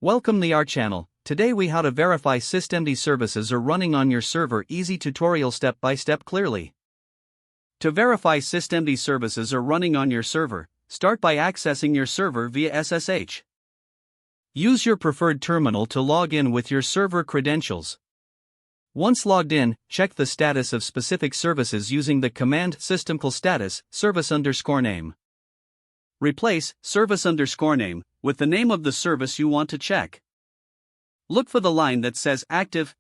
Welcome to our channel. Today we how to verify systemd services are running on your server. Easy tutorial step by step clearly. To verify systemd services are running on your server, start by accessing your server via SSH. Use your preferred terminal to log in with your server credentials. Once logged in, check the status of specific services using the command systemcall service_name. Replace service_name with the name of the service you want to check. Look for the line that says active,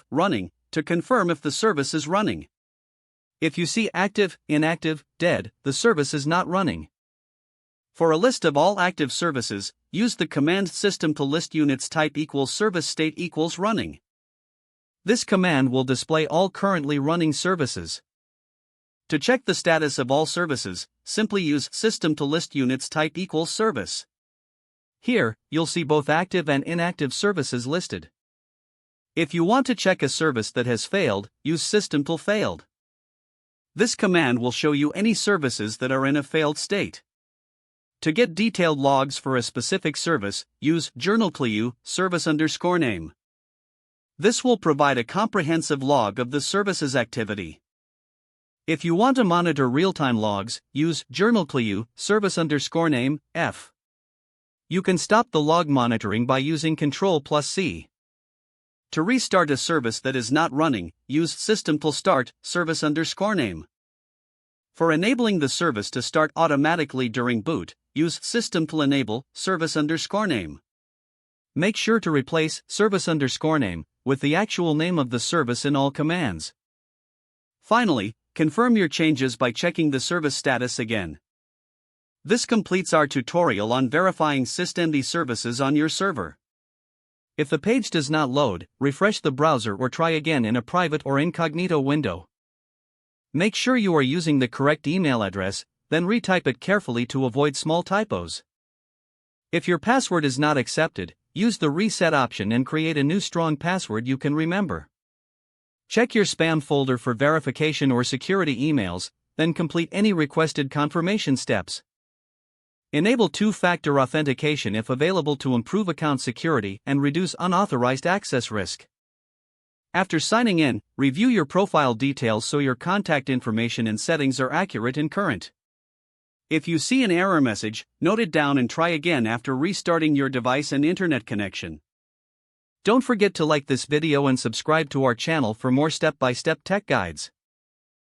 running, to confirm if the service is running. If you see active, inactive, dead, the service is not running. For a list of all active services, use the command system_to_list_units type equals service state equals running. This command will display all currently running services. To check the status of all services, simply use system_to_list_units type equals service. Here, you'll see both active and inactive services listed. If you want to check a service that has failed, use system_to_failed. This command will show you any services that are in a failed state. To get detailed logs for a specific service, use journal_clue service_name. This will provide a comprehensive log of the service's activity. If you want to monitor real-time logs, use journal_clue service_name f. You can stop the log monitoring by using Ctrl+C. To restart a service that is not running, use system_to_start service_name. For enabling the service to start automatically during boot, use system_to_enable service_name. Make sure to replace service_name with the actual name of the service in all commands. Finally, confirm your changes by checking the service status again. This completes our tutorial on verifying systemd services on your server. If the page does not load, refresh the browser or try again in a private or incognito window. Make sure you are using the correct email address, then retype it carefully to avoid small typos. If your password is not accepted, use the reset option and create a new strong password you can remember. Check your spam folder for verification or security emails, then complete any requested confirmation steps. Enable two-factor authentication if available to improve account security and reduce unauthorized access risk. After signing in, review your profile details so your contact information and settings are accurate and current. If you see an error message, note it down and try again after restarting your device and internet connection. Don't forget to like this video and subscribe to our channel for more step-by-step tech guides.